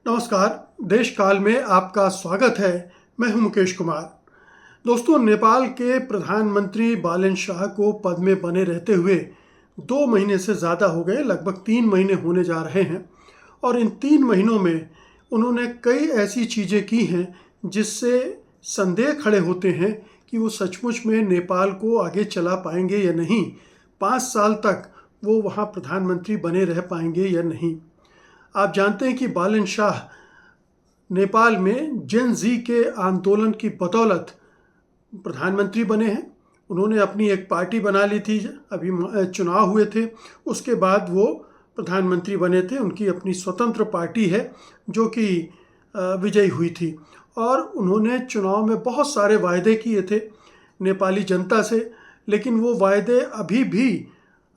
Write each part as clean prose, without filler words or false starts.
नमस्कार। देश काल में आपका स्वागत है। मैं हूं मुकेश कुमार। दोस्तों, नेपाल के प्रधानमंत्री बालेन शाह को पद में बने रहते हुए 2 महीने से ज़्यादा हो गए, लगभग 3 महीने होने जा रहे हैं। और इन 3 महीनों में उन्होंने कई ऐसी चीज़ें की हैं जिससे संदेह खड़े होते हैं कि वो सचमुच में नेपाल को आगे चला पाएंगे या नहीं, 5 साल तक वो वहाँ प्रधानमंत्री बने रह पाएंगे या नहीं। आप जानते हैं कि बालेन शाह नेपाल में जेन जी के आंदोलन की बदौलत प्रधानमंत्री बने हैं। उन्होंने अपनी एक पार्टी बना ली थी, अभी चुनाव हुए थे, उसके बाद वो प्रधानमंत्री बने थे। उनकी अपनी स्वतंत्र पार्टी है जो कि विजयी हुई थी, और उन्होंने चुनाव में बहुत सारे वायदे किए थे नेपाली जनता से, लेकिन वो वायदे अभी भी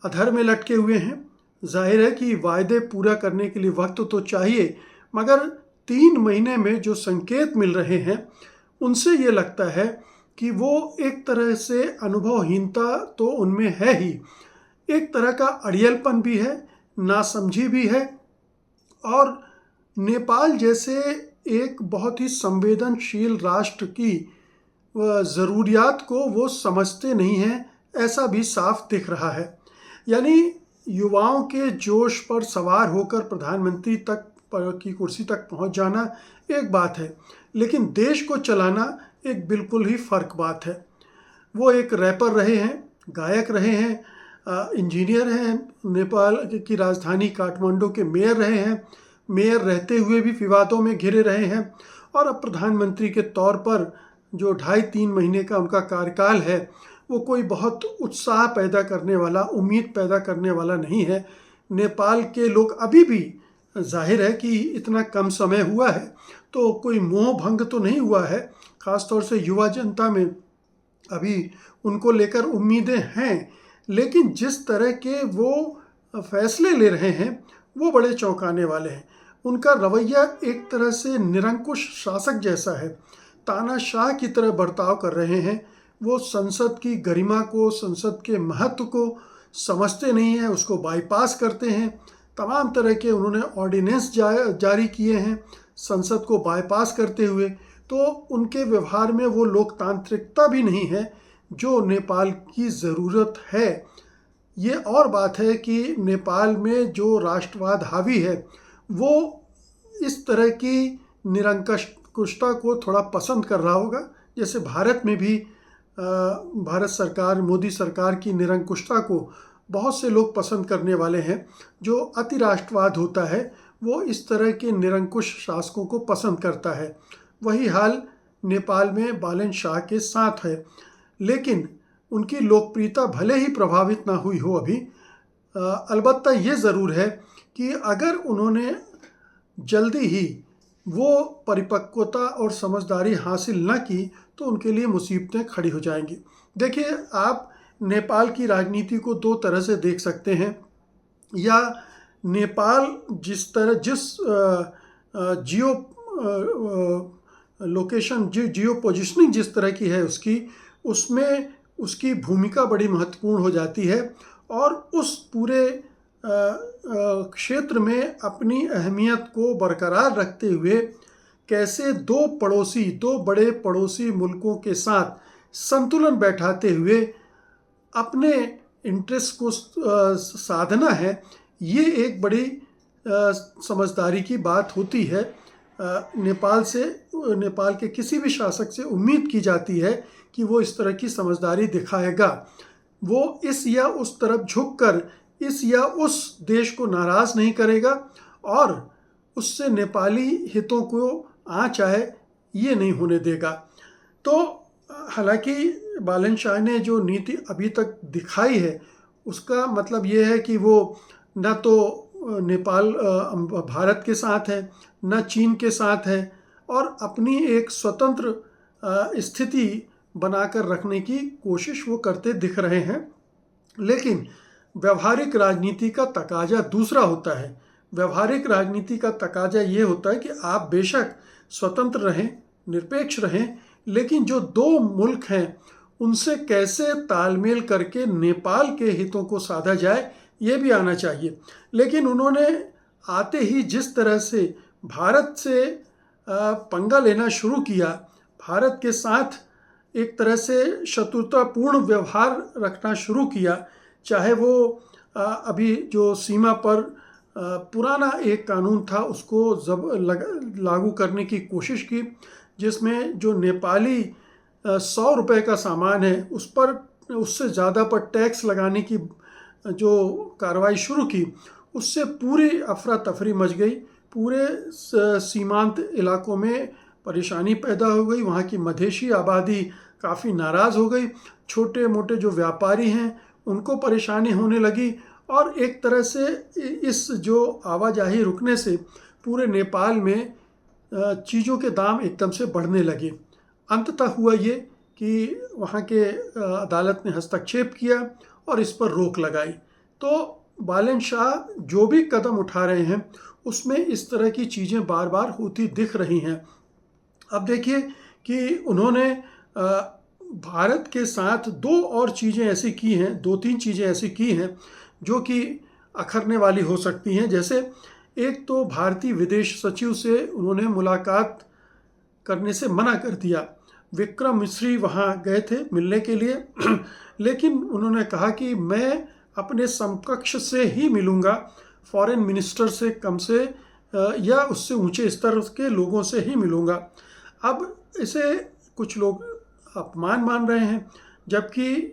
अधर में लटके हुए हैं। जाहिर है कि वायदे पूरा करने के लिए वक्त तो चाहिए, मगर 3 महीने में जो संकेत मिल रहे हैं उनसे ये लगता है कि वो एक तरह से अनुभवहीनता तो उनमें है ही, एक तरह का अड़ियलपन भी है, नासमझी भी है, और नेपाल जैसे एक बहुत ही संवेदनशील राष्ट्र की ज़रूरियात को वो समझते नहीं हैं, ऐसा भी साफ दिख रहा है। यानी युवाओं के जोश पर सवार होकर प्रधानमंत्री तक की कुर्सी तक पहुंच जाना एक बात है, लेकिन देश को चलाना एक बिल्कुल ही फ़र्क बात है। वो एक रैपर रहे हैं, गायक रहे हैं, इंजीनियर हैं, नेपाल की राजधानी काठमांडू के मेयर रहे हैं, मेयर रहते हुए भी विवादों में घिरे रहे हैं, और अब प्रधानमंत्री के तौर पर जो 2.5-3 महीने का उनका कार्यकाल है वो कोई बहुत उत्साह पैदा करने वाला, उम्मीद पैदा करने वाला नहीं है। नेपाल के लोग अभी भी, जाहिर है कि इतना कम समय हुआ है तो कोई मोह भंग तो नहीं हुआ है, ख़ासतौर से युवा जनता में अभी उनको लेकर उम्मीदें हैं, लेकिन जिस तरह के वो फैसले ले रहे हैं वो बड़े चौंकाने वाले हैं। उनका रवैया एक तरह से निरंकुश शासक जैसा है, तानाशाह की तरह बर्ताव कर रहे हैं। वो संसद की गरिमा को, संसद के महत्व को समझते नहीं हैं, उसको बाईपास करते हैं। तमाम तरह के उन्होंने ऑर्डिनेंस जारी किए हैं संसद को बाईपास करते हुए। तो उनके व्यवहार में वो लोकतांत्रिकता भी नहीं है जो नेपाल की ज़रूरत है। ये और बात है कि नेपाल में जो राष्ट्रवाद हावी है वो इस तरह की निरंकुशता को थोड़ा पसंद कर रहा होगा, जैसे भारत में भी भारत सरकार, मोदी सरकार की निरंकुशता को बहुत से लोग पसंद करने वाले हैं। जो अति राष्ट्रवाद होता है वो इस तरह के निरंकुश शासकों को पसंद करता है। वही हाल नेपाल में बालेन शाह के साथ है, लेकिन उनकी लोकप्रियता भले ही प्रभावित ना हुई हो अभी। अलबत्ता ये ज़रूर है कि अगर उन्होंने जल्दी ही वो परिपक्वता और समझदारी हासिल न की तो उनके लिए मुसीबतें खड़ी हो जाएंगी। देखिए, आप नेपाल की राजनीति को 2 तरह से देख सकते हैं। या नेपाल जिस जियो लोकेशन, जियो पोजिशनिंग जिस तरह की है उसमें उसकी भूमिका बड़ी महत्वपूर्ण हो जाती है, और उस पूरे क्षेत्र में अपनी अहमियत को बरकरार रखते हुए कैसे दो बड़े पड़ोसी मुल्कों के साथ संतुलन बैठाते हुए अपने इंटरेस्ट को साधना है, ये एक बड़ी समझदारी की बात होती है। नेपाल के किसी भी शासक से उम्मीद की जाती है कि वो इस तरह की समझदारी दिखाएगा। वो इस या उस तरफ झुककर इस या उस देश को नाराज़ नहीं करेगा, और उससे नेपाली हितों को आँच आए ये नहीं होने देगा। तो हालांकि बालेन शाह ने जो नीति अभी तक दिखाई है उसका मतलब ये है कि वो न तो नेपाल भारत के साथ है, न चीन के साथ है, और अपनी एक स्वतंत्र स्थिति बनाकर रखने की कोशिश वो करते दिख रहे हैं। लेकिन व्यवहारिक राजनीति का तकाजा दूसरा होता है। व्यवहारिक राजनीति का तकाजा ये होता है कि आप बेशक स्वतंत्र रहें, निरपेक्ष रहें, लेकिन जो 2 मुल्क हैं उनसे कैसे तालमेल करके नेपाल के हितों को साधा जाए ये भी आना चाहिए। लेकिन उन्होंने आते ही जिस तरह से भारत से पंगा लेना शुरू किया, भारत के साथ एक तरह से शत्रुतापूर्ण व्यवहार रखना शुरू किया, चाहे वो अभी जो सीमा पर पुराना एक कानून था उसको लागू करने की कोशिश की, जिसमें जो नेपाली 100 रुपये का सामान है उस पर उससे ज़्यादा पर टैक्स लगाने की जो कार्रवाई शुरू की, उससे पूरी अफरा तफरी मच गई। पूरे सीमांत इलाकों में परेशानी पैदा हो गई, वहाँ की मधेशी आबादी काफ़ी नाराज़ हो गई, छोटे मोटे जो व्यापारी हैं उनको परेशानी होने लगी, और एक तरह से इस जो आवाजाही रुकने से पूरे नेपाल में चीज़ों के दाम एकदम से बढ़ने लगे। अंततः हुआ ये कि वहाँ के अदालत ने हस्तक्षेप किया और इस पर रोक लगाई। तो बालन शाह जो भी कदम उठा रहे हैं उसमें इस तरह की चीज़ें बार बार होती दिख रही हैं। अब देखिए कि उन्होंने भारत के साथ दो और चीज़ें ऐसी की हैं, दो तीन चीज़ें ऐसी की हैं जो कि अखरने वाली हो सकती हैं। जैसे एक तो भारतीय विदेश सचिव से उन्होंने मुलाकात करने से मना कर दिया। विक्रम मिश्री वहाँ गए थे मिलने के लिए लेकिन उन्होंने कहा कि मैं अपने समकक्ष से ही मिलूँगा, फॉरेन मिनिस्टर से कम से या उससे ऊंचे स्तर के लोगों से ही मिलूँगा। अब इसे कुछ लोग अपमान मान रहे हैं, जबकि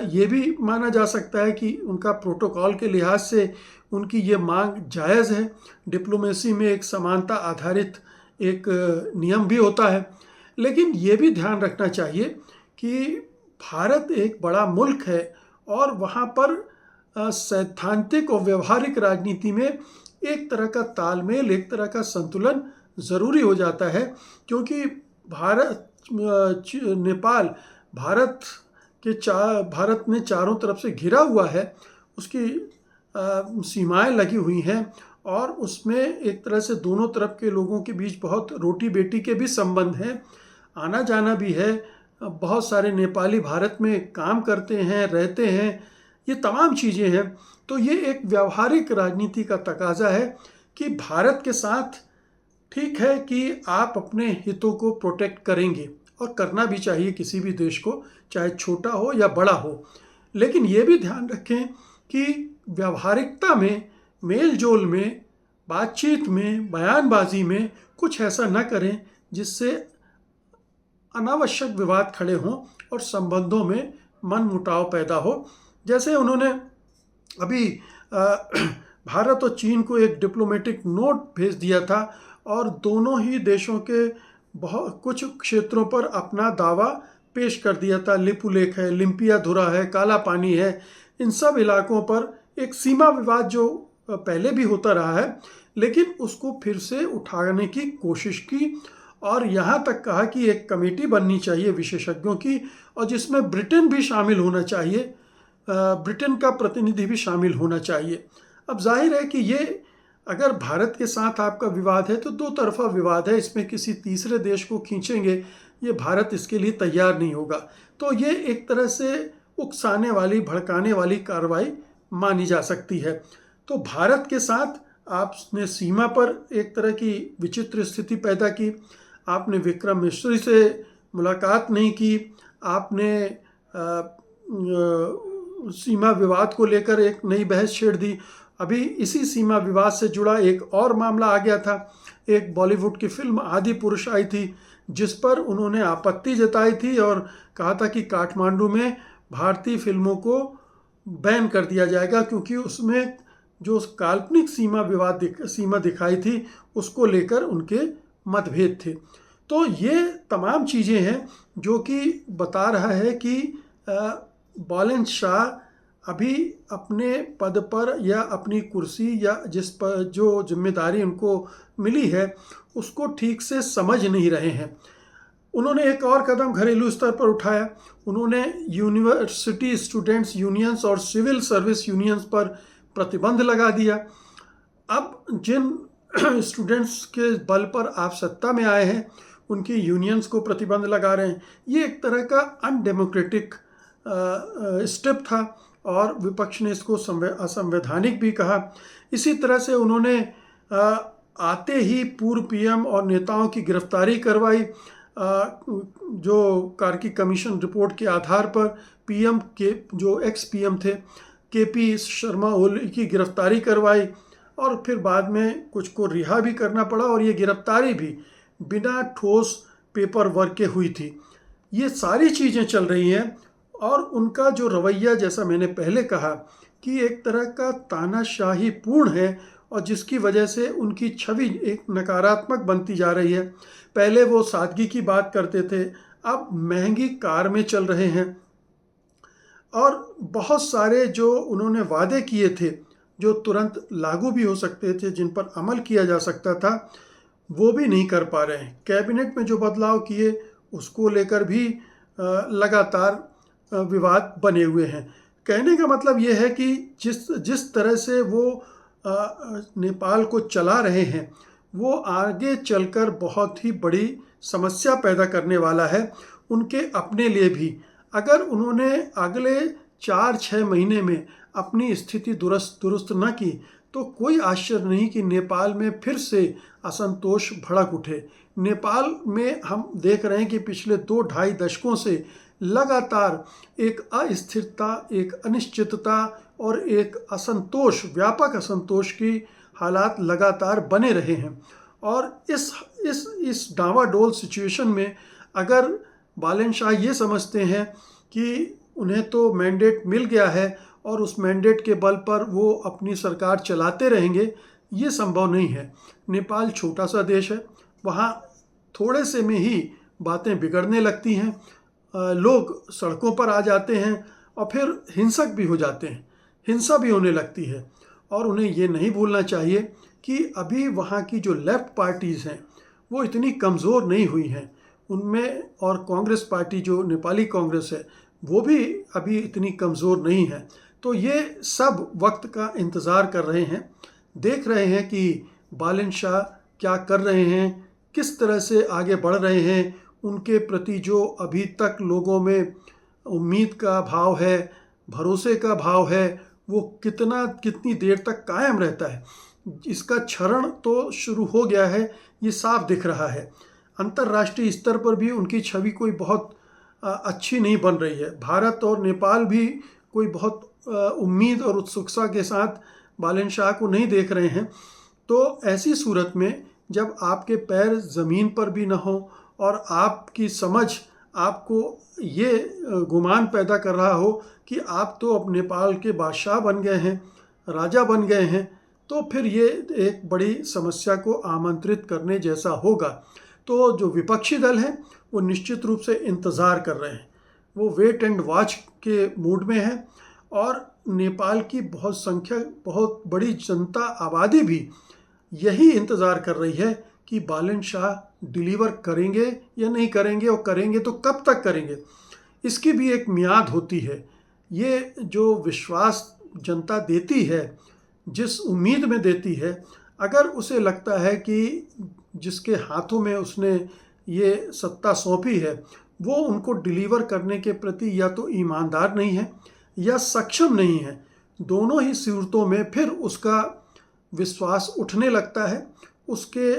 ये भी माना जा सकता है कि उनका प्रोटोकॉल के लिहाज से उनकी ये मांग जायज़ है। डिप्लोमेसी में एक समानता आधारित एक नियम भी होता है, लेकिन ये भी ध्यान रखना चाहिए कि भारत एक बड़ा मुल्क है और वहाँ पर सैद्धांतिक और व्यवहारिक राजनीति में एक तरह का तालमेल, एक तरह का संतुलन ज़रूरी हो जाता है, क्योंकि नेपाल भारत ने चारों तरफ से घिरा हुआ है, उसकी सीमाएं लगी हुई हैं और उसमें एक तरह से दोनों तरफ के लोगों के बीच बहुत रोटी बेटी के भी संबंध हैं, आना जाना भी है। बहुत सारे नेपाली भारत में काम करते हैं, रहते हैं, ये तमाम चीज़ें हैं। तो ये एक व्यावहारिक राजनीति का तकाजा है कि भारत के साथ ठीक है कि आप अपने हितों को प्रोटेक्ट करेंगे, और करना भी चाहिए किसी भी देश को, चाहे छोटा हो या बड़ा हो, लेकिन ये भी ध्यान रखें कि व्यावहारिकता में, मेल जोल में, बातचीत में, बयानबाजी में कुछ ऐसा न करें जिससे अनावश्यक विवाद खड़े हों और संबंधों में मनमुटाव पैदा हो। जैसे उन्होंने अभी भारत और चीन को एक डिप्लोमेटिक नोट भेज दिया था और दोनों ही देशों के बहुत कुछ क्षेत्रों पर अपना दावा पेश कर दिया था। लिपुलेख है, लिम्पियाधुरा है, काला पानी है, इन सब इलाकों पर एक सीमा विवाद जो पहले भी होता रहा है, लेकिन उसको फिर से उठाने की कोशिश की और यहाँ तक कहा कि एक कमेटी बननी चाहिए विशेषज्ञों की, और जिसमें ब्रिटेन भी शामिल होना चाहिए, ब्रिटेन का प्रतिनिधि भी शामिल होना चाहिए। अब जाहिर है कि ये अगर भारत के साथ आपका विवाद है तो दो तरफा विवाद है, इसमें किसी तीसरे देश को खींचेंगे, ये भारत इसके लिए तैयार नहीं होगा। तो ये एक तरह से उकसाने वाली, भड़काने वाली कार्रवाई मानी जा सकती है। तो भारत के साथ आपने सीमा पर एक तरह की विचित्र स्थिति पैदा की, आपने विक्रम मिश्री से मुलाकात नहीं की, आपने सीमा विवाद को लेकर एक नई बहस छेड़ दी। अभी इसी सीमा विवाद से जुड़ा एक और मामला आ गया था। एक बॉलीवुड की फिल्म आदि पुरुष आई थी, जिस पर उन्होंने आपत्ति जताई थी और कहा था कि काठमांडू में भारतीय फिल्मों को बैन कर दिया जाएगा, क्योंकि उसमें जो काल्पनिक सीमा दिखाई थी उसको लेकर उनके मतभेद थे। तो ये तमाम चीज़ें हैं जो कि बता रहा है कि बालन शाह अभी अपने पद पर या अपनी कुर्सी या जिस पर जो जिम्मेदारी उनको मिली है उसको ठीक से समझ नहीं रहे हैं। उन्होंने एक और कदम घरेलू स्तर पर उठाया। उन्होंने यूनिवर्सिटी स्टूडेंट्स यूनियंस और सिविल सर्विस यूनियंस पर प्रतिबंध लगा दिया। अब जिन स्टूडेंट्स के बल पर आप सत्ता में आए हैं उनकी यूनियंस को प्रतिबंध लगा रहे हैं, ये एक तरह का अनडेमोक्रेटिक स्टेप था और विपक्ष ने इसको असंवैधानिक भी कहा। इसी तरह से उन्होंने आते ही पूर्व पीएम और नेताओं की गिरफ्तारी करवाई। जो कार्की कमीशन रिपोर्ट के आधार पर पीएम के जो एक्स पीएम थे केपी शर्मा ओली की गिरफ्तारी करवाई और फिर बाद में कुछ को रिहा भी करना पड़ा और ये गिरफ्तारी भी बिना ठोस पेपर वर्क के हुई थी। ये सारी चीज़ें चल रही हैं और उनका जो रवैया, जैसा मैंने पहले कहा, कि एक तरह का तानाशाही पूर्ण है और जिसकी वजह से उनकी छवि एक नकारात्मक बनती जा रही है। पहले वो सादगी की बात करते थे, अब महंगी कार में चल रहे हैं और बहुत सारे जो उन्होंने वादे किए थे जो तुरंत लागू भी हो सकते थे, जिन पर अमल किया जा सकता था, वो भी नहीं कर पा रहे हैं। कैबिनेट में जो बदलाव किए उसको लेकर भी लगातार विवाद बने हुए हैं। कहने का मतलब ये है कि जिस तरह से वो नेपाल को चला रहे हैं वो आगे चलकर बहुत ही बड़ी समस्या पैदा करने वाला है उनके अपने लिए भी। अगर उन्होंने अगले 4-6 महीने में अपनी स्थिति दुरुस्त न की तो कोई आश्चर्य नहीं कि नेपाल में फिर से असंतोष भड़क उठे। नेपाल में हम देख रहे हैं कि पिछले 2-2.5 दशकों से लगातार एक अस्थिरता, एक अनिश्चितता और एक असंतोष, व्यापक असंतोष की हालात लगातार बने रहे हैं। और इस डावाडोल सिचुएशन में अगर बालन शाह ये समझते हैं कि उन्हें तो मैंडेट मिल गया है और उस मैंडेट के बल पर वो अपनी सरकार चलाते रहेंगे, ये संभव नहीं है। नेपाल छोटा सा देश है, वहाँ थोड़े से में ही बातें बिगड़ने लगती हैं, लोग सड़कों पर आ जाते हैं और फिर हिंसक भी हो जाते हैं, हिंसा भी होने लगती है। और उन्हें ये नहीं भूलना चाहिए कि अभी वहाँ की जो लेफ्ट पार्टीज़ हैं वो इतनी कमज़ोर नहीं हुई हैं उनमें, और कांग्रेस पार्टी जो नेपाली कांग्रेस है वो भी अभी इतनी कमज़ोर नहीं है। तो ये सब वक्त का इंतज़ार कर रहे हैं, देख रहे हैं कि बालन शाह क्या कर रहे हैं, किस तरह से आगे बढ़ रहे हैं, उनके प्रति जो अभी तक लोगों में उम्मीद का भाव है, भरोसे का भाव है, वो कितनी देर तक कायम रहता है। इसका क्षरण तो शुरू हो गया है, ये साफ दिख रहा है। अंतर्राष्ट्रीय स्तर पर भी उनकी छवि कोई बहुत अच्छी नहीं बन रही है। भारत और नेपाल भी कोई बहुत उम्मीद और उत्सुकता के साथ बालन शाह को नहीं देख रहे हैं। तो ऐसी सूरत में जब आपके पैर ज़मीन पर भी न हो और आपकी समझ आपको ये गुमान पैदा कर रहा हो कि आप तो अब नेपाल के बादशाह बन गए हैं, राजा बन गए हैं, तो फिर ये एक बड़ी समस्या को आमंत्रित करने जैसा होगा। तो जो विपक्षी दल हैं वो निश्चित रूप से इंतज़ार कर रहे हैं, वो वेट एंड वॉच के मूड में है और नेपाल की बहुत बड़ी जनता आबादी भी यही इंतज़ार कर रही है कि बालन शाह डिलीवर करेंगे या नहीं करेंगे, और करेंगे तो कब तक करेंगे। इसकी भी एक मियाद होती है। ये जो विश्वास जनता देती है, जिस उम्मीद में देती है, अगर उसे लगता है कि जिसके हाथों में उसने ये सत्ता सौंपी है वो उनको डिलीवर करने के प्रति या तो ईमानदार नहीं है या सक्षम नहीं है, दोनों ही सूरतों में फिर उसका विश्वास उठने लगता है, उसके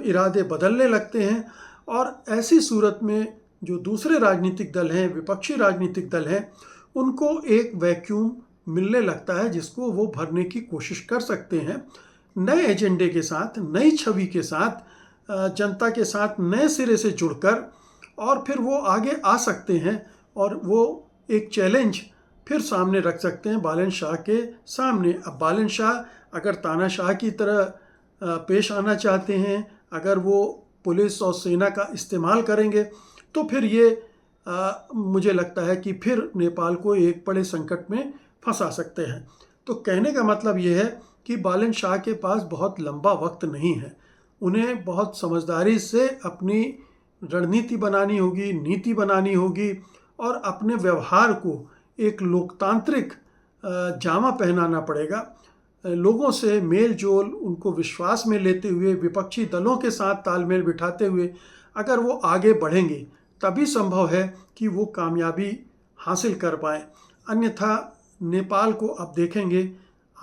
इरादे बदलने लगते हैं। और ऐसी सूरत में जो दूसरे राजनीतिक दल हैं, विपक्षी राजनीतिक दल हैं, उनको एक वैक्यूम मिलने लगता है जिसको वो भरने की कोशिश कर सकते हैं नए एजेंडे के साथ, नई छवि के साथ, जनता के साथ नए सिरे से जुड़कर, और फिर वो आगे आ सकते हैं और वो एक चैलेंज फिर सामने रख सकते हैं बालन शाह के सामने। अब बालन शाह अगर तानाशाह की तरह पेश आना चाहते हैं, अगर वो पुलिस और सेना का इस्तेमाल करेंगे तो फिर ये मुझे लगता है कि फिर नेपाल को एक बड़े संकट में फंसा सकते हैं। तो कहने का मतलब ये है कि बालन शाह के पास बहुत लंबा वक्त नहीं है, उन्हें बहुत समझदारी से अपनी रणनीति बनानी होगी, नीति बनानी होगी और अपने व्यवहार को एक लोकतांत्रिक जामा पहनाना पड़ेगा। लोगों से मेल जोल, उनको विश्वास में लेते हुए, विपक्षी दलों के साथ तालमेल बिठाते हुए अगर वो आगे बढ़ेंगे तभी संभव है कि वो कामयाबी हासिल कर पाएँ। अन्यथा नेपाल को अब देखेंगे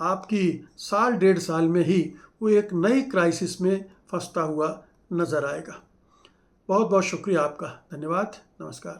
आपकी साल 1.5 साल में ही वो एक नई क्राइसिस में फंसता हुआ नजर आएगा। बहुत बहुत शुक्रिया आपका। धन्यवाद। नमस्कार।